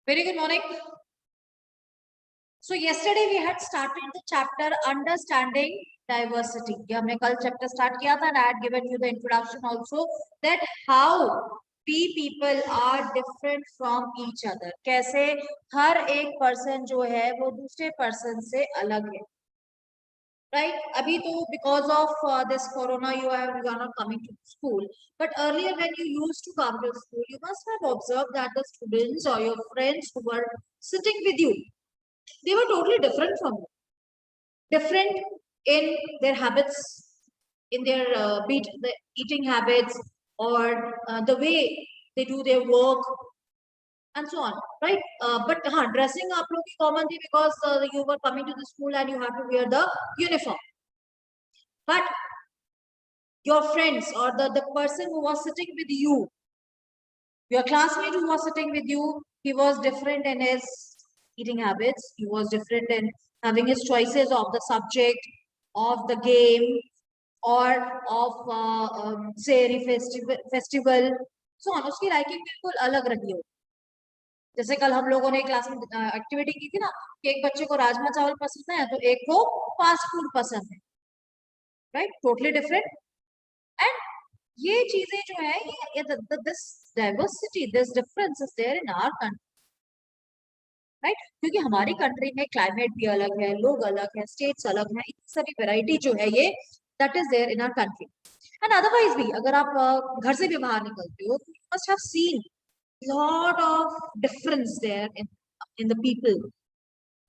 Very good morning. So yesterday we had started the chapter understanding diversity. ये हमने कल chapter start किया था and I had given you the introduction also that how we people are different from each other. कैसे हर एक person जो है वो दूसरे person से अलग है. Right? अभी तो because of this corona you are not coming to school. But earlier when you used to come to school, you must have observed that the students or your friends who were sitting with you, they were totally different from you. Different in their habits, in their the eating habits, or the way they do their work, and so on, right? But dressing up look common thing because you were coming to the school and you have to wear the uniform. But your friends or the person who was sitting with you, your classmate who was sitting with you, he was different in his eating habits. He was different in having his choices of the subject, of the game, or of say festival. So on, उसकी liking बिल्कुल अलग रही हो. जैसे कल हम लोगों ने क्लास में एक्टिविटी की थी ना कि एक बच्चे को राजमा चावल पसंद है तो एक को फास्ट फूड पसंद है, राइट? Totally different. एंड ये चीजें जो है ये this diversity, this difference is there in our country, right? क्योंकि हमारी कंट्री में क्लाइमेट भी अलग है, लोग अलग है, स्टेट्स अलग हैं, इतनी सारी वैरायटी जो है ये that is there in our country. And otherwise भी अगर आप घर से भी बाहर निकलते हो तो you must have seen lot of difference there in the people,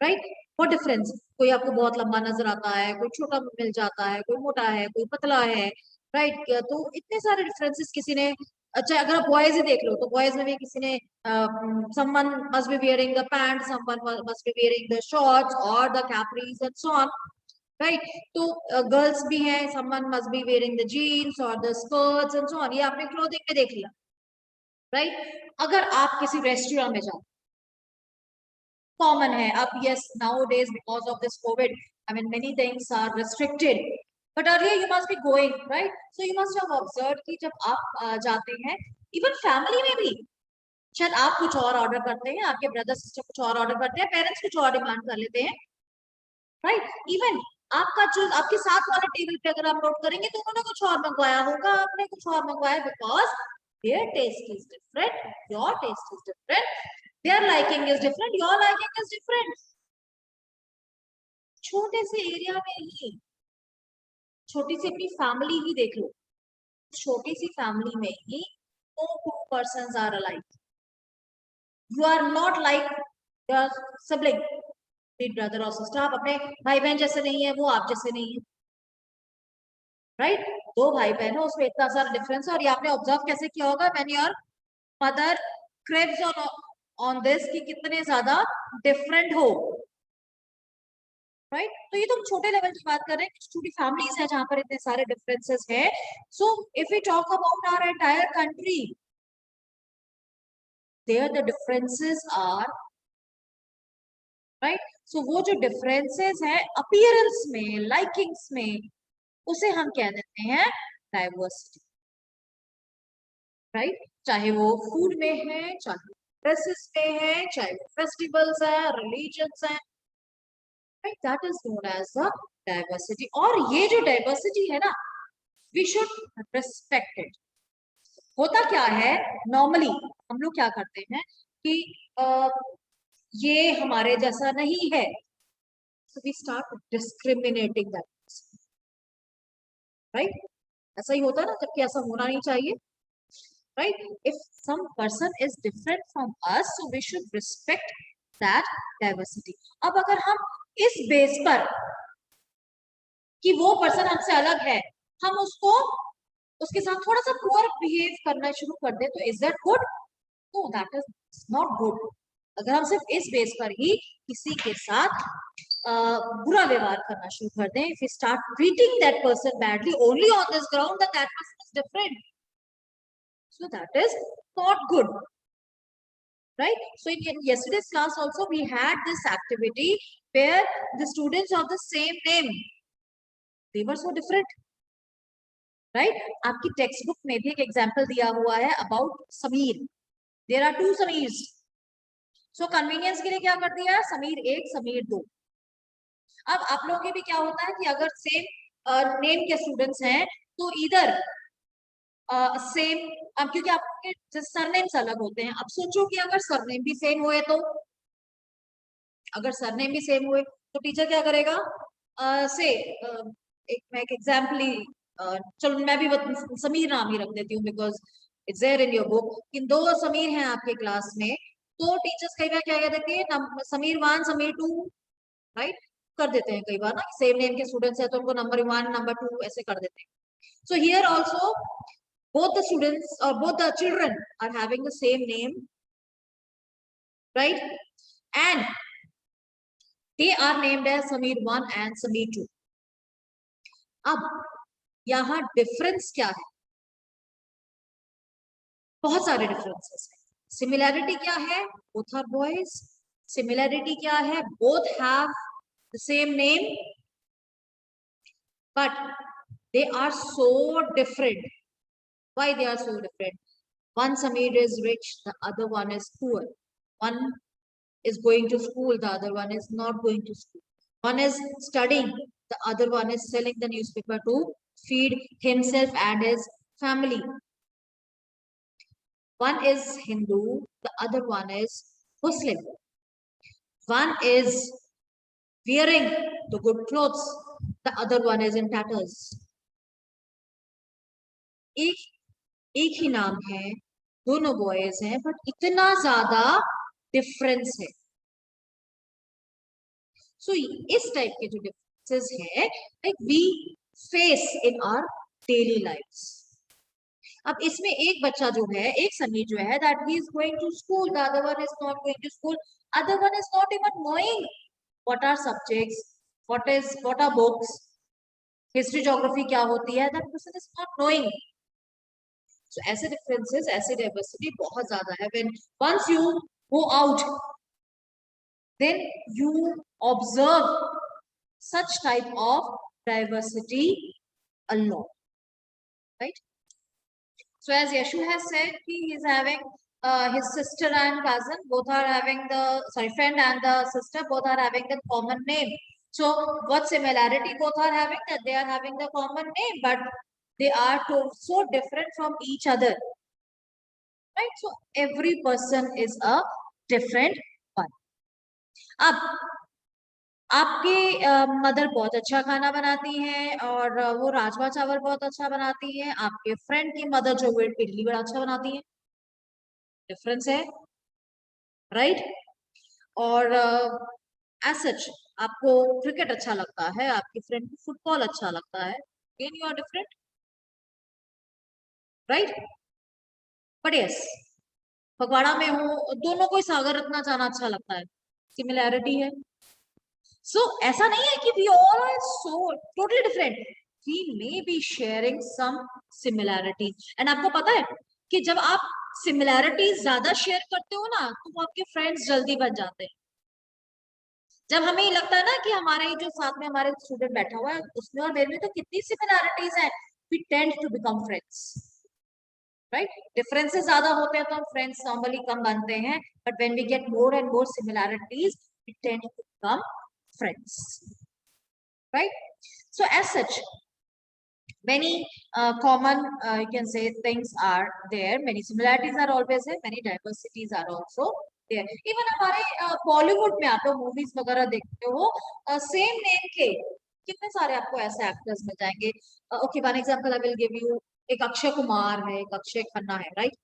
right? What difference? कोई आपको बहुत लंबा नजर आता है, कोई छोटा मिल जाता है, कोई मोटा है, कोई पतला है, राइट? तो इतने सारे डिफरेंसेस किसी ने, अच्छा अगर आप बॉयज ही देख लो तो बॉयज में भी किसी ने someone must be wearing the pants, someone must be wearing the shorts or the capris and so on, right? तो गर्ल्स भी हैं, someone must be wearing the jeans or the skirts and so on. ये आपने clothing में देख लिया, right? अगर आप किसी रेस्टोरेंट में जाओ, कॉमन है अब, yes nowadays because of this covid I mean many things are restricted, but earlier you must be going, right? So you must have observed कि जब आप जाते हैं, इवन फैमिली में भी, शायद आप कुछ और ऑर्डर करते हैं, आपके ब्रदर सिस्टर कुछ और ऑर्डर करते हैं, पेरेंट्स कुछ और डिमांड कर लेते हैं, राइट? इवन आपका जो आपके साथ वाले टेबल पे अगर आप नोट करेंगे तो उन्होंने कुछ और मंगवाया होगा, आपने कुछ और मंगवाया, because their taste is different, your taste is different, their liking is different, your liking is different. छोटे से एरिया में ही, छोटी सी अपनी फैमिली ही देख लो, छोटी सी फैमिली में ही no two persons are alike. You are not like your sibling, big brother or sister. आप अपने भाई बहन जैसे नहीं है, वो आप जैसे नहीं है, राइट? दो भाई बहन है, उसमें इतना सारा डिफरेंस है. और ये आपने ऑब्जर्व कैसे किया होगा when your mother craves on this कि कितने ज्यादा डिफरेंट हो, राइट? तो ये तो हम छोटे लेवल की बात कर रहे हैं, छोटी फैमिलीज है जहां पर इतने सारे डिफरेंसेस हैं. So if we talk about our entire country, there the differences are, right? So वो जो डिफरेंसेस है अपीयरेंस में, लाइकिंग्स में, उसे हम कह देते हैं डाइवर्सिटी, राइट? चाहे वो फूड में है, चाहे ड्रेसेस में है, चाहे वो फेस्टिवल्स है, रिलीजन्स है, right? That is known as the diversity. और ये जो डाइवर्सिटी है ना, वी शुड रिस्पेक्ट इट. होता क्या है, नॉर्मली हम लोग क्या करते हैं कि ये हमारे जैसा नहीं है, so we start discriminating that person, right? ऐसा ही होता है ना, जबकि ऐसा होना नहीं चाहिए, right? If some person is different from us, so we should respect that diversity. अब अगर हम इस बेस पर कि वो पर्सन हमसे अलग है, हम उसको उसके साथ थोड़ा सा पुअर बिहेव करना शुरू कर दे, तो is that good? No, that is not good. अगर हम सिर्फ इस बेस पर ही किसी के साथ बुरा व्यवहार करना शुरू कर दें, if we start treating that person badly only on this ground that that person is different, so that is not good, right? So in yesterday's class also we had this activity where the students of the same name, they were so different, right? आपकी textbook में भी एक example दिया हुआ है about Sameer. There are two Sameers. So convenience के लिए क्या कर दिया, समीर 1 समीर 2। अब आप लोगों के भी क्या होता है कि अगर सेम नेम के स्टूडेंट्स हैं तो इधर सेम, अब क्योंकि आपके सरनेम्स अलग होते हैं, अब सोचो कि अगर सरनेम भी सेम हुए तो, अगर सरनेम भी सेम हुए तो टीचर क्या करेगा, से मैं एक एग्जाम्पल ही, चलो मैं भी समीर नाम ही रख देती हूँ because it's there in your book, कि 2 समीर हैं आपके क्लास में, तो टीचर्स कई बार क्या कह देती है, समीर 1 समीर 2, राइट, कर देते हैं कई बार ना, सेम नेम के स्टूडेंट्स है तो उनको नंबर 1 नंबर 2 ऐसे कर देते हैं। So here also both the students or both the children are having the same name, right, and they are named as Sameer 1 and Sameer 2. अब यहाँ डिफरेंस क्या है, बहुत सारे डिफरेंसेस हैं। सिमिलैरिटी क्या है, both are boys. सिमिलैरिटी क्या है, both have the same name but they are so different. Why they are so different? One Sameer is rich, the other one is poor. One is going to school, the other one is not going to school. One is studying, the other one is selling the newspaper to feed himself and his family. One is Hindu, the other one is Muslim. One is wearing the good clothes, the other one is in tatters. एक ही नाम है, दोनों boys हैं, but इतना ज्यादा difference है। सो इस type के जो डिफरेंसेस है, like we face in our daily lifes. अब इसमें एक बच्चा जो है, एक समीर जो है, that he is going to school, the other one is not going to school, other one is not even knowing what are subjects, what are books, history geography क्या होती है, that person is not knowing. So ऐसे differences, ऐसे diversity बहुत ज्यादा है। When once you go out, then you observe such type of diversity a lot, right? So as Yashu has said, he is having his sister and cousin, both are having the, sorry, friend and the sister, both are having the common name. So what similarity both are having, that they are having the common name, but they are so different from each other. Right? So every person is a different one. अब आपके mother बहुत अच्छा खाना बनाती हैं और वो राजमा चावल बहुत अच्छा बनाती हैं, आपके फ्रेंड की मदर जो है इडली बड़ा अच्छा बनाती है, डिफरेंस है, राइट? और एज सच आपको क्रिकेट अच्छा लगता है, आपकी फ्रेंड को फुटबॉल अच्छा लगता है, again you are different, right? But yes, Phagwara में हो, दोनों को सागर रत्ना जाना अच्छा लगता है, सिमिलैरिटी है। सो ऐसा नहीं है कि we all are so totally different, we may be sharing some similarities. And आपको पता है कि जब आप सिमिलैरिटीज ज्यादा शेयर करते हो ना, तो वो आपके फ्रेंड्स जल्दी बन जाते हैं। जब हमें ये लगता है ना कि हमारे जो साथ में हमारे स्टूडेंट बैठा हुआ है, उसमें और मेरे में तो कितनी सिमिलैरिटीज है, we tend to become friends, right? Differences ज्यादा होते हैं तो हम फ्रेंड्स नॉर्मली कम बनते हैं, but when we get more and more similarities, we tend to become friends, right? So as such, many common you can say things are there, many similarities are always there, many diversities are also there. Even हमारे बॉलीवुड में आप लोग movies वगैरह देखते हो, same name के कितने सारे आपको ऐसे एक्टर्स मिल जाएंगे। Okay, one example I will give you, एक अक्षय कुमार है, एक अक्षय खन्ना है, राइट?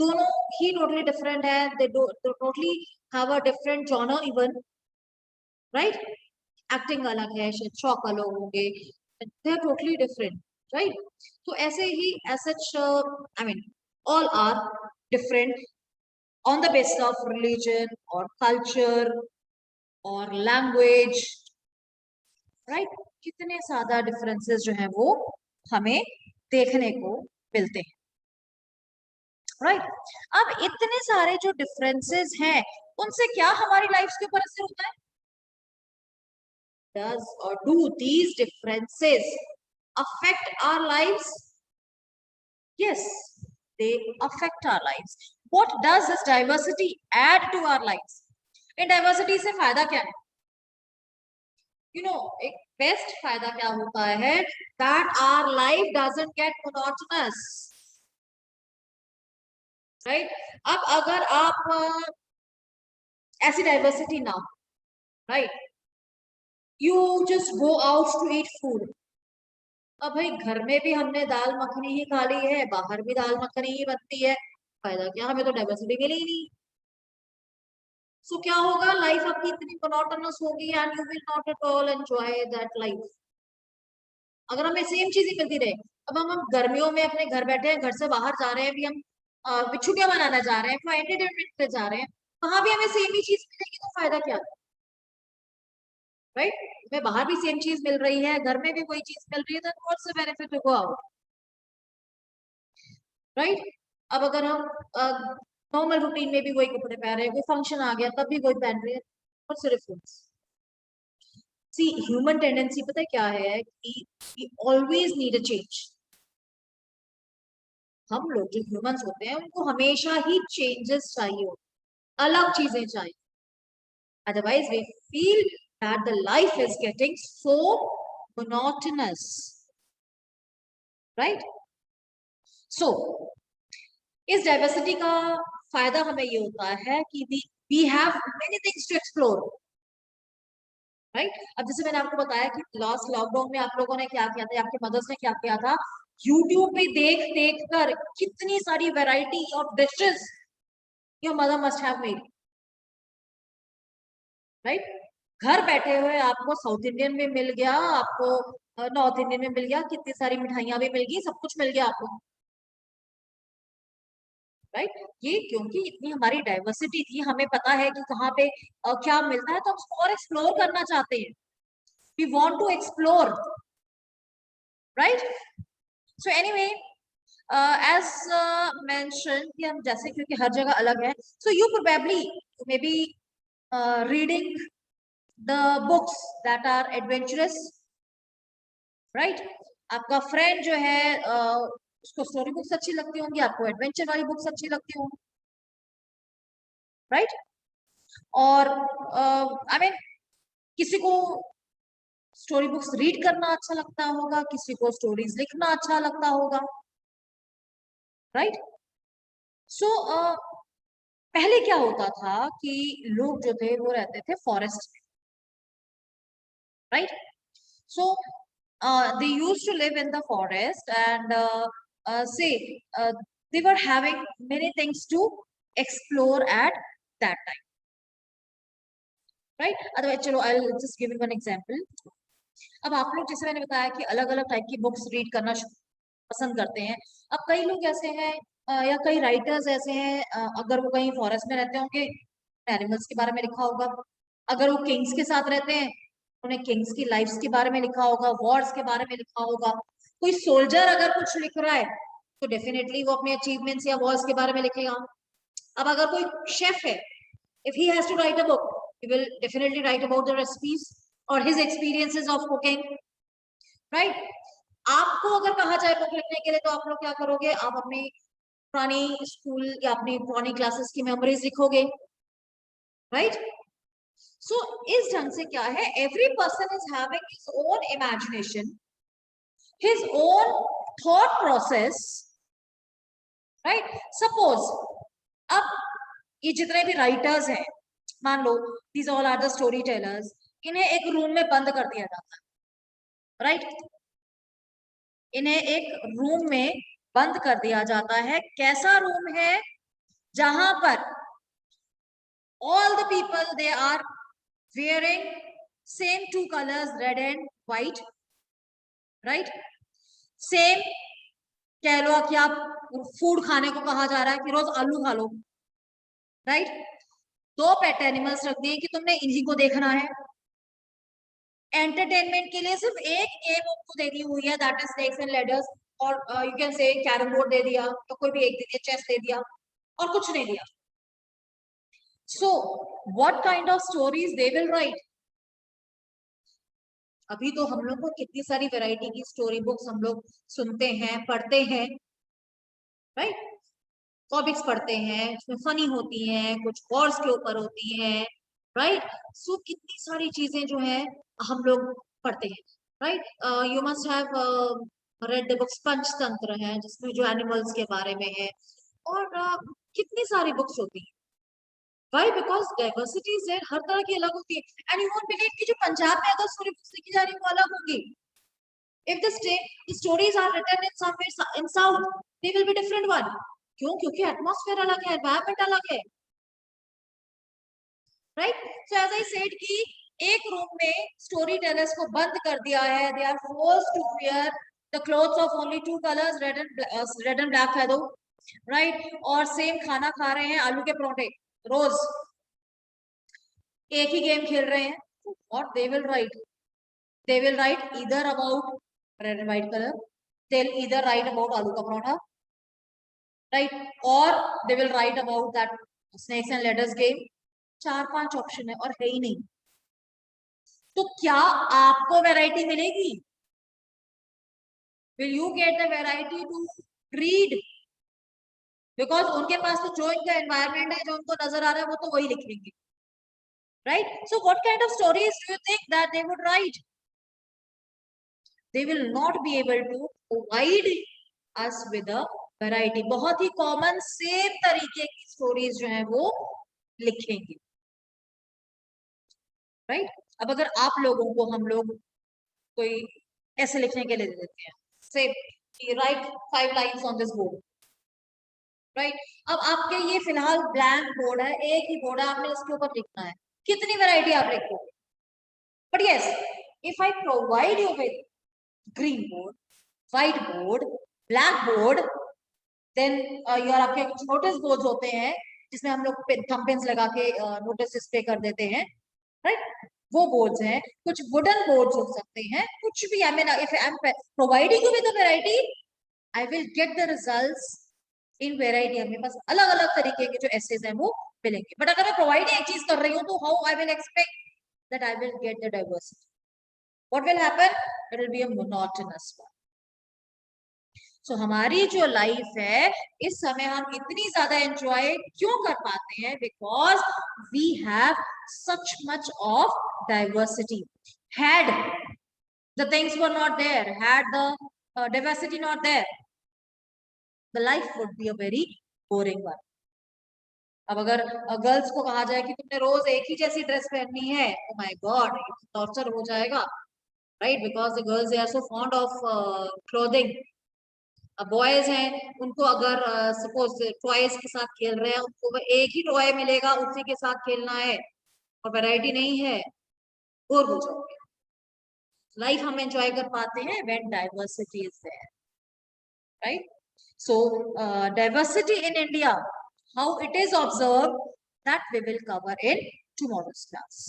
दोनों ही टोटली डिफरेंट है, they totally have a different genre even, right? Acting अलग है, शौक अलग होंगे, they are totally different, right? तो ऐसे ही as such I mean all are different on the basis of religion और कल्चर और लैंग्वेज, राइट? कितने ज्यादा डिफरेंसेस जो है वो हमें देखने को मिलते हैं, राइट? अब इतने सारे जो डिफरेंसेस हैं, उनसे क्या हमारी लाइफ के ऊपर असर होता है? Does or do these differences affect our lives? Yes, they affect our lives. What does this diversity add to our lives? In diversity से फायदा क्या है? एक बेस्ट फायदा क्या होता है? That our life doesn't get monotonous, right? अब अगर आप ऐसी डाइवर्सिटी ना हो, right? You just go out to eat food. अब भाई घर में भी हमने दाल मखनी ही खा ली है, बाहर भी दाल मखनी ही बनती है, फायदा क्या? हमें तो डाइवर्सिटी मिली ही नहीं। सो क्या होगा? लाइफ आपकी इतनी मोनोटोनस होगी and you will not at all enjoy that life. अगर हमें सेम चीज ही मिलती रहे, अब हम गर्मियों में अपने घर बैठे हैं, घर से बाहर जा रहे हैं, भी हम छुट्टियां मनाने जा रहे हैं, फॉर एंटरटेनमेंट पे जा रहे हैं, वहां भी हमें सेम ही चीज मिलेगी, तो फायदा क्या? राइट? हमें बाहर भी सेम चीज मिल रही है, घर में भी कोई चीज मिल रही है, then what's the benefit to go out? Right? अब अगर हम नॉर्मल रूटीन में भी वही कपड़े पहन रहे हैं, कोई फंक्शन आ गया तब भी वही पहन रहे हैं, और सिर्फ सी ह्यूमन टेंडेंसी पता है क्या है कि ऑलवेज नीड अ चेंज। हम लोग जो ह्यूमंस होते हैं उनको हमेशा ही चेंजेस चाहिए, अलग चीजें चाहिए, otherwise we feel that the life is getting so monotonous, right? So इस डाइवर्सिटी का फायदा हमें ये होता है कि we have many things to explore, right? अब जैसे मैंने आपको बताया कि लास्ट लॉकडाउन में आप लोगों ने क्या किया था, आपके मदर्स ने क्या किया था, यूट्यूब पे देख देख कर कितनी सारी variety of dishes your mother must have made, right? घर बैठे हुए आपको साउथ इंडियन में मिल गया, आपको नॉर्थ इंडियन में मिल गया, कितनी सारी मिठाइयां भी मिल गई, सब कुछ मिल गया आपको, राइट? ये क्योंकि इतनी हमारी डाइवर्सिटी थी, हमें पता है कि कहाँ पे क्या मिलता है, तो हम उसको और एक्सप्लोर करना चाहते हैं, we want to explore, right? So anyway, as mention कि हम जैसे, क्योंकि हर जगह अलग है, so you probably may be reading the books that are adventurous, right? आपका फ्रेंड जो है उसको स्टोरी बुक्स अच्छी लगती होंगी, आपको एडवेंचर वाली बुक्स अच्छी लगती होंगी, राइट? और आई मीन किसी को स्टोरी बुक्स रीड करना अच्छा लगता होगा, किसी को स्टोरीज लिखना अच्छा लगता होगा, राइट? सो पहले क्या होता था कि लोग जो थे वो रहते थे फॉरेस्ट में, right? So they used to live in the forest and say they were having many things to explore at that time, right? Otherwise चलो I'll just give you one example. अब आप लोग, जैसे मैंने बताया कि अलग अलग टाइप की बुक्स रीड करना पसंद करते हैं। अब कई लोग ऐसे हैं या कई राइटर्स ऐसे हैं, अगर वो कहीं फॉरेस्ट में रहते होंगे, एनिमल्स के बारे में लिखा होगा, अगर वो किंग्स के साथ रहते हैं, उन्हें किंग्स की लाइफ्स के बारे में लिखा होगा, वॉर्स के बारे में लिखा होगा। कोई सोल्जर अगर कुछ लिख रहा है तो डेफिनेटली वो अपने अचीवमेंट्स या वॉर्स के बारे में लिखेगा। अब अगर कोई शेफ है, if he has to write a book, he will definitely write about the recipes or his experiences of cooking, right? आपको अगर कहा जाए बुक लिखने के लिए तो आप लोग क्या करोगे? आप अपनी पुरानी स्कूल या अपनी पुरानी क्लासेस की मेमोरीज लिखोगे, राइट? सो इस ढंग से क्या है, every person is having his own imagination, his own thought process, right? Suppose अब ये जितने भी राइटर्स हैं, मान लो these all are the storytellers, इन्हें एक रूम में बंद कर दिया जाता है, राइट? इन्हें एक रूम में बंद कर दिया जाता है। कैसा रूम है? जहां पर all the people they are wearing same two colors, red and white, right? Same कह लो कि आप फूड खाने को कहा जा रहा है कि रोज आलू खा लो, राइट? दो पेट एनिमल्स रख दिए कि तुमने इन्हीं को देखना है। एंटरटेनमेंट के लिए सिर्फ एक गेम आपको दे दी हुई है, that is snakes and ladders, और you can say carrom board दे दिया, तो कोई भी एक दे दिया, चेस दे दिया, और कुछ नहीं दिया। So what kind of stories they will write? अभी तो हम लोग को कितनी सारी वैरायटी की स्टोरी बुक्स हम लोग सुनते हैं, पढ़ते हैं, राइट? कॉमिक्स पढ़ते हैं, उसमें फनी होती हैं, कुछ वॉर्स के ऊपर होती हैं, राइट। सो कितनी सारी चीजें जो है हम लोग पढ़ते हैं, right. You must have read the books, Panchatantra है जिसमें जो एनिमल्स के बारे में है, और कितनी सारी बुक्स होती हैं। Why? Because diversity is there, हर तरह की अलग होती है। And you won't believe कि जो पंजाब में अगर स्टोरी बुक्स लिखी जा रही है वो अलग होंगी। If the stories are written in somewhere in south, they will be different one. क्यों? क्योंकि एटमॉस्फेयर अलग है, एनवायरमेंट अलग है, right. So as I said कि एक रूम में स्टोरी टेलर्स को बंद कर दिया है, they are forced to wear the clothes of only two colours, red and black है दो, राइट। और सेम खाना खा रहे हैं, आलू के परोठे रोज, एक ही गेम खेल रहे हैं, what they will write, they will write either about red and white color, they'll either write about aloo ka parotha, right, or they will write about that snakes and ladders game। 4-5 option है और है ही नहीं, तो क्या आपको variety मिलेगी? will you get the variety to read? Because उनके पास तो जो इनका एनवायरमेंट है, जो उनको नजर आ रहा है, वो तो वही लिखेंगे, right? So what kind of stories do you think that they would write? They will not be able to provide us with a variety। बहुत ही कॉमन सेम तरीके की स्टोरीज जो है वो लिखेंगे, राइट। अब अगर आप लोगों को हम लोग कोई ऐसे लिखने के लिए दे देते हैं, से right 5 lines on this board, right. अब आपके ये फिलहाल ब्लैंक बोर्ड है, एक ही बोर्ड है, आपने इसके ऊपर लिखना है, कितनी वैरायटी आप लिखोगे? But yes, if I provide you with green board, white board, black board, then यार आपके कुछ नोटिस बोर्ड्स होते हैं जिसमें हम लोग थंब पेन्स लगा के नोटिस डिस्प्ले कर देते हैं, राइट। वो बोर्ड्स हैं, कुछ वुडन बोर्ड्स हो सकते हैं, कुछ भी। I mean if I am providing you with a variety, I will get the results in variety. हमें पास अलग अलग तरीके के जो एसेज हैं वो मिलेंगे। बट अगर मैं प्रोवाइड एक चीज कर रही हूँ, तो how I will expect that I will get the diversity? What will happen? It will be a monotonous one. So हमारी जो लाइफ है, इस समय हम इतनी ज्यादा एंजॉय क्यों कर पाते हैं? Because we have such much of diversity. Had the things were not there, had the diversity not there, the life would be a very boring one। अब अगर गर्ल्स को कहा जाए कि तुमने रोज एक ही जैसी ड्रेस पहननी है, ओ माय गॉड, टॉर्चर हो जाएगा, right. Because the girls they are so fond of clothing. अब बॉयज हैं, उनको अगर सपोज टॉयज के साथ खेल रहे हैं, उनको एक ही टॉय मिलेगा, उसी के साथ खेलना है, और वैरायटी नहीं है, बोर हो जाओगे। लाइफ हम एंजॉय कर पाते हैं when diversity is there, right? So diversity in India, how it is observed, that we will cover in tomorrow's class।